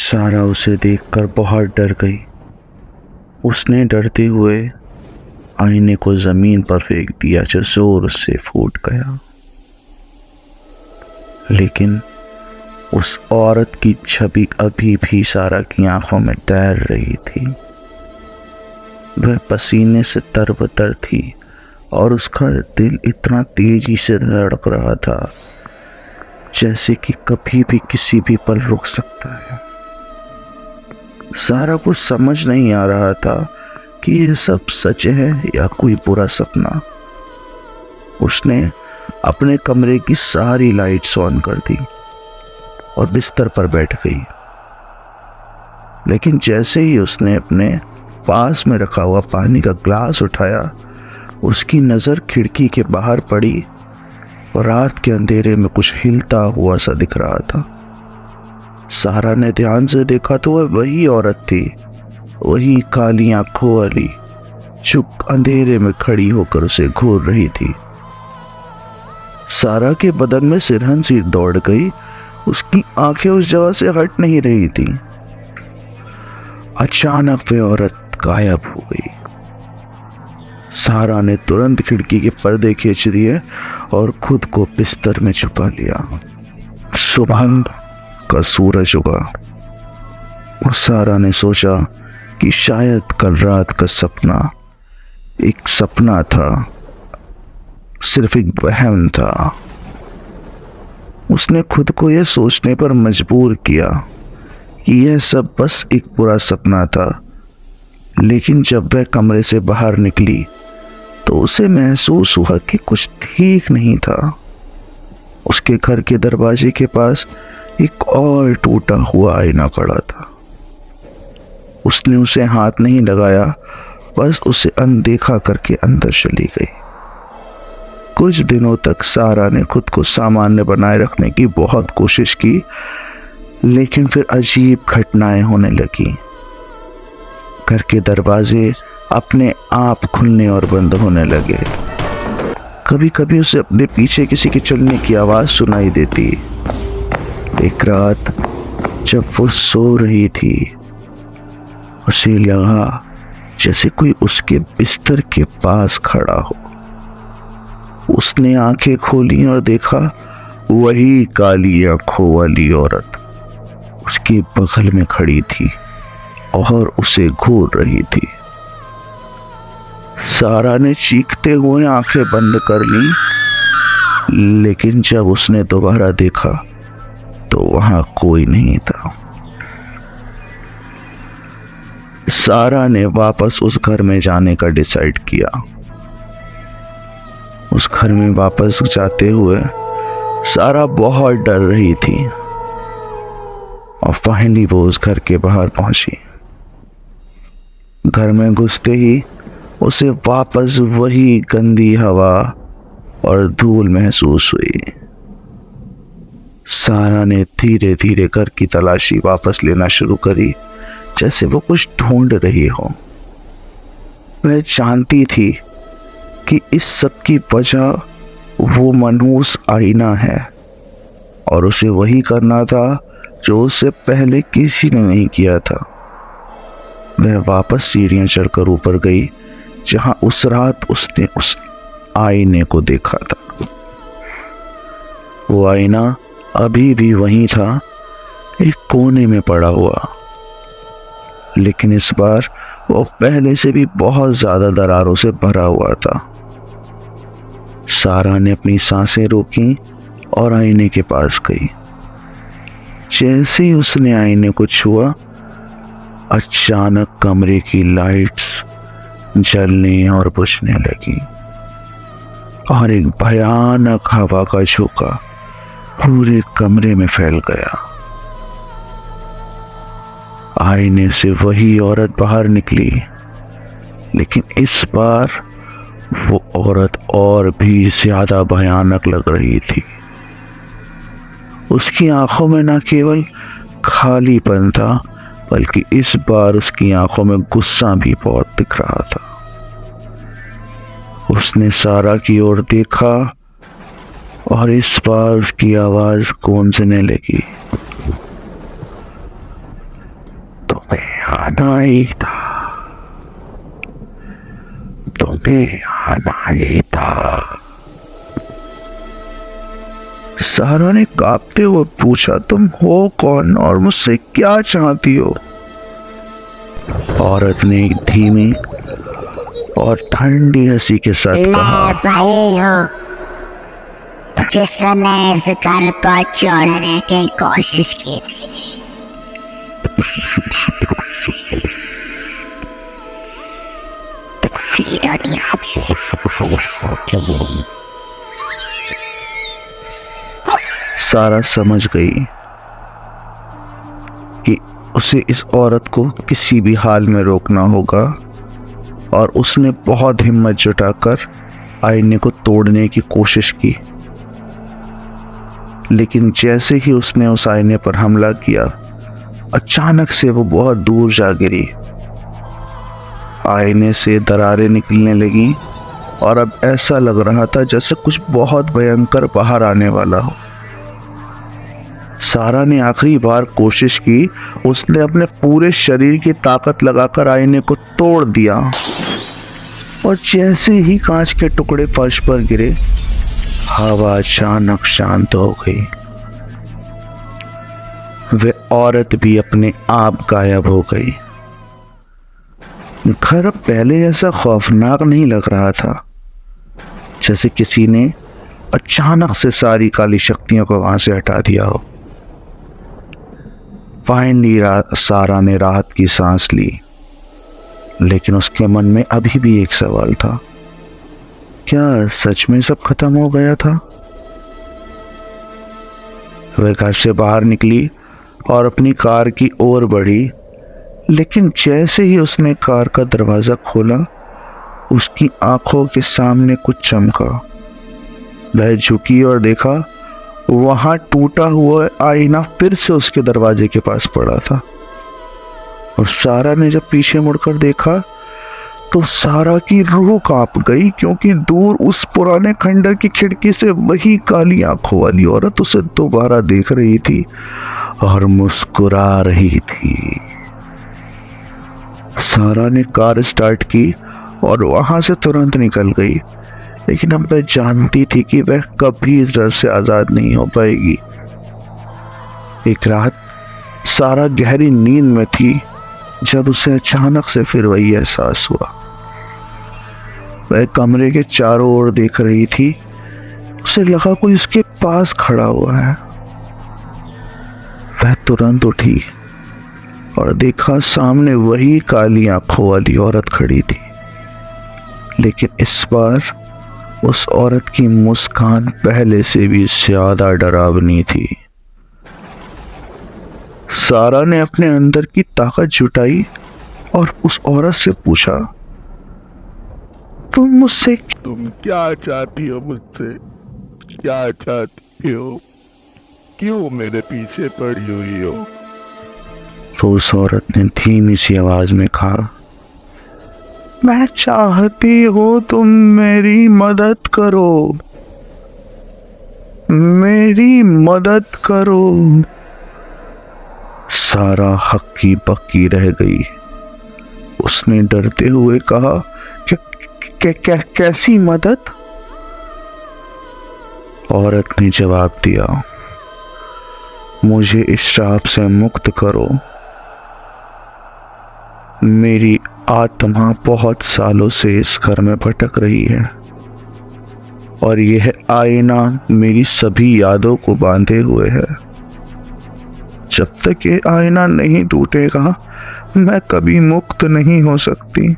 सारा उसे देखकर बहुत डर गई। उसने डरते हुए आईने को जमीन पर फेंक दिया जो जोर से फूट गया। लेकिन उस औरत की छवि अभी भी सारा की आंखों में तैर रही थी। वह पसीने से तरबतर थी और उसका दिल इतना तेजी से धड़क रहा था जैसे कि कभी भी किसी भी पल रुक सकता है। सारा को समझ नहीं आ रहा था कि यह सब सच है या कोई बुरा सपना। उसने अपने कमरे की सारी लाइट्स ऑन कर दी और बिस्तर पर बैठ गई। लेकिन जैसे ही उसने अपने पास में रखा हुआ पानी का ग्लास उठाया, उसकी नजर खिड़की के बाहर पड़ी और रात के अंधेरे में कुछ हिलता हुआ सा दिख रहा था। सारा ने ध्यान से देखा तो वह वही औरत थी, वही काली आंखों वाली जो अंधेरे में खड़ी होकर उसे घूर रही थी। सारा के बदन में सिरहन सी दौड़ गई। उसकी आंखें उस जगह से हट नहीं रही थी। अचानक वह औरत गायब हो गई। सारा ने तुरंत खिड़की के पर्दे खींच दिए और खुद को बिस्तर में छुपा लिया। सुबह का सूरज उगा और सारा ने सोचा कि शायद कल रात का सपना एक सपना था, सिर्फ एक वहम था। उसने खुद को यह सोचने पर मजबूर किया कि यह सब बस एक बुरा सपना था। लेकिन जब वह कमरे से बाहर निकली तो उसे महसूस हुआ कि कुछ ठीक नहीं था। उसके घर के दरवाजे के पास एक और टूटा हुआ आईना पड़ा था। उसने उसे हाथ नहीं लगाया, बस उसे अनदेखा करके अंदर चली गई। कुछ दिनों तक सारा ने खुद को सामान्य बनाए रखने की बहुत कोशिश की, लेकिन फिर अजीब घटनाएं होने लगी। घर के दरवाजे अपने आप खुलने और बंद होने लगे। कभी कभी उसे अपने पीछे किसी के चलने की आवाज सुनाई देती। एक रात जब वो सो रही थी, उसे लगा जैसे कोई उसके बिस्तर के पास खड़ा हो। उसने आंखें खोली और देखा वही काली आंखों वाली औरत उसके बगल में खड़ी थी और उसे घूर रही थी। सारा ने चीखते हुए आंखें बंद कर ली, लेकिन जब उसने दोबारा देखा तो वहां कोई नहीं था। सारा ने वापस उस घर में जाने का डिसाइड किया। उस घर में वापस जाते हुए सारा बहुत डर रही थी और फाइनली वो उस घर के बाहर पहुंची। घर में घुसते ही उसे वापस वही गंदी हवा और धूल महसूस हुई। सारा ने धीरे धीरे घर की तलाशी वापस लेना शुरू करी, जैसे वो कुछ ढूंढ रही हो। वह जानती थी कि इस सब की वजह वो मनहूस आईना है और उसे वही करना था जो उससे पहले किसी ने नहीं किया था। वह वापस सीढ़ियां चढ़कर ऊपर गई जहां उस रात उसने उस आईने को देखा था। वो आईना अभी भी वहीं था, एक कोने में पड़ा हुआ, लेकिन इस बार वो पहले से भी बहुत ज्यादा दरारों से भरा हुआ था। सारा ने अपनी सांसें रोकी और आईने के पास गई। जैसे ही उसने आईने को छुआ, अचानक कमरे की लाइट्स जलने और बुझने लगी और एक भयानक हवा का झोंका पूरे कमरे में फैल गया। आईने से वही औरत बाहर निकली, लेकिन इस बार वो औरत और भी ज्यादा भयानक लग रही थी। उसकी आंखों में न केवल खालीपन था, बल्कि इस बार उसकी आंखों में गुस्सा भी बहुत दिख रहा था। उसने सारा की ओर देखा और इस बार उसकी आवाज गूंजने लगी। नहीं था, तुम्हें आना ही था। सारा ने कांपते हुए पूछा, तुम हो कौन और मुझसे क्या चाहती हो? औरत ने एक धीमी और ठंडी हंसी के साथ कहा, मैं वही हूँ जिसने इस घर को छोड़ने की कोशिश की। सारा समझ गई कि उसे इस औरत को किसी भी हाल में रोकना होगा और उसने बहुत हिम्मत जुटाकर आईने को तोड़ने की कोशिश की। लेकिन जैसे ही उसने उस आईने पर हमला किया, अचानक से वो बहुत दूर जा गिरी। आईने से दरारें निकलने लगी और अब ऐसा लग रहा था जैसे कुछ बहुत भयंकर बाहर आने वाला हो। सारा ने आखिरी बार कोशिश की। उसने अपने पूरे शरीर की ताकत लगाकर आईने को तोड़ दिया और जैसे ही कांच के टुकड़े फर्श पर गिरे, हवा अचानक शांत हो गई। वह औरत भी अपने आप गायब हो गई। घर अब पहले ऐसा खौफनाक नहीं लग रहा था, जैसे किसी ने अचानक से सारी काली शक्तियों को वहां से हटा दिया हो। फाइनली सारा ने राहत की सांस ली, लेकिन उसके मन में अभी भी एक सवाल था, क्या सच में सब खत्म हो गया था? वह घर से बाहर निकली और अपनी कार की ओर बढ़ी, लेकिन जैसे ही उसने कार का दरवाजा खोला, उसकी आंखों के सामने कुछ चमका। वह झुकी और देखा, वहां टूटा हुआ आईना फिर से उसके दरवाजे के पास पड़ा था। और सारा ने जब पीछे मुड़कर देखा तो सारा की रूह कांप गई, क्योंकि दूर उस पुराने खंडर की खिड़की से वही काली आंखों वाली औरत उसे दोबारा देख रही थी और मुस्कुरा रही थी। सारा ने कार स्टार्ट की और वहां से तुरंत निकल गई, लेकिन अब वह जानती थी कि वह कभी इस डर से आजाद नहीं हो पाएगी। एक रात सारा गहरी नींद में थी जब उसे अचानक से फिर वही एहसास हुआ। वह कमरे के चारों ओर देख रही थी। उसे लगा कोई उसके पास खड़ा हुआ है। वह तुरंत उठी और देखा सामने वही काली आंखों वाली औरत खड़ी थी, लेकिन इस बार उस औरत की मुस्कान पहले से भी ज्यादा डरावनी थी। सारा ने अपने अंदर की ताकत जुटाई और उस औरत से पूछा, तुम मुझसे तुम क्या चाहती हो मुझसे? क्या चाहती हो? क्यों मेरे पीछे पड़ी हुई हो? तो उस औरत ने धीमी सी आवाज में कहा, मैं चाहती हूं तुम मेरी मदद करो, मेरी मदद करो। सारा हक्की बक्की रह गई। उसने डरते हुए कहा, कैसी मदद? औरत ने जवाब दिया, मुझे इस श्राप से मुक्त करो। मेरी आत्मा बहुत सालों से इस घर में भटक रही है और यह आईना मेरी सभी यादों को बांधे हुए है। जब तक ये आईना नहीं टूटेगा, मैं कभी मुक्त नहीं हो सकती।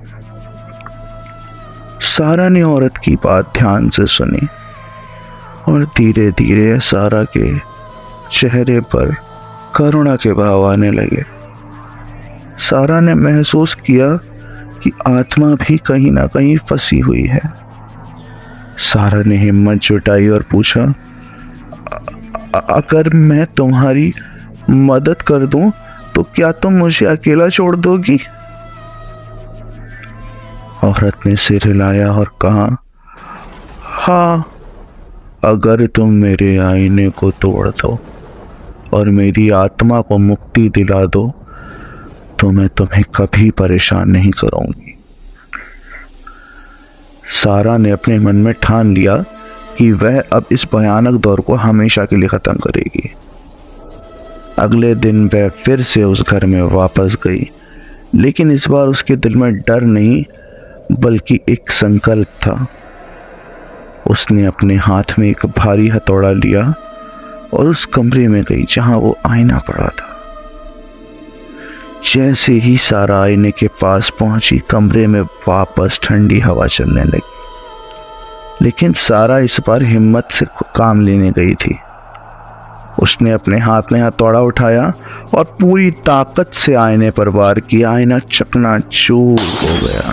सारा ने औरत की बात ध्यान से सुनी और धीरे धीरे सारा के चेहरे पर करुणा के भाव आने लगे। सारा ने महसूस किया कि आत्मा भी कहीं ना कहीं फंसी हुई है। सारा ने हिम्मत जुटाई और पूछा, अगर मैं तुम्हारी मदद कर दूं तो क्या तुम मुझे अकेला छोड़ दोगी? औरत ने सिर हिलाया और कहा, हाँ, अगर तुम मेरे आईने को तोड़ दो और मेरी आत्मा को मुक्ति दिला दो तो मैं तुम्हें कभी परेशान नहीं करूंगी। सारा ने अपने मन में ठान लिया कि वह अब इस भयानक दौर को हमेशा के लिए खत्म करेगी। अगले दिन वह फिर से उस घर में वापस गई, लेकिन इस बार उसके दिल में डर नहीं बल्कि एक संकल्प था। उसने अपने हाथ में एक भारी हथौड़ा लिया और उस कमरे में गई जहां वो आईना पड़ा था। जैसे ही सारा आईने के पास पहुंची, कमरे में वापस ठंडी हवा चलने लगी। लेकिन सारा इस बार हिम्मत से काम लेने गई थी। उसने अपने हाथ में हथौड़ा उठाया और पूरी ताकत से आईने पर वार किया। आईना चकनाचूर हो गया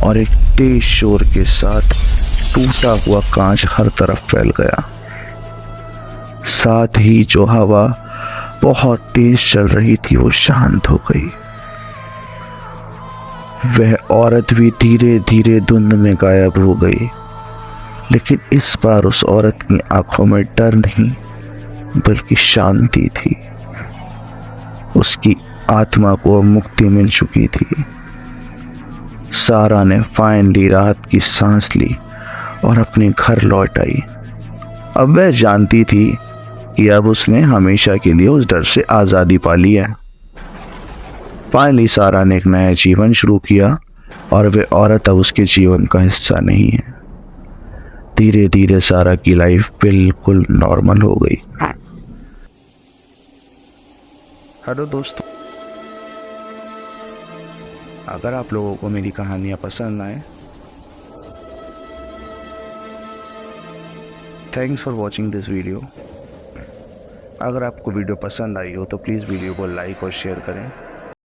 और एक तेज शोर के साथ टूटा हुआ कांच हर तरफ फैल गया। साथ ही जो हवा बहुत तेज चल रही थी वो शांत हो गई। वह औरत भी धीरे धीरे धुंध में गायब हो गई, लेकिन इस बार उस औरत की आंखों में डर नहीं बल्कि शांति थी। उसकी आत्मा को मुक्ति मिल चुकी थी। सारा ने फाइनली राहत की सांस ली और अपने घर लौट आई। अब वह जानती थी कि अब उसने हमेशा के लिए उस डर से आज़ादी पा ली है। फाइनली सारा ने एक नया जीवन शुरू किया और वह औरत अब उसके जीवन का हिस्सा नहीं है। धीरे धीरे सारा की लाइफ बिल्कुल नॉर्मल हो गई। हेलो दोस्तों, अगर आप लोगों को मेरी कहानियाँ पसंद आए, thanks for watching this video. अगर आपको वीडियो पसंद आई हो तो प्लीज़ वीडियो को लाइक और शेयर करें।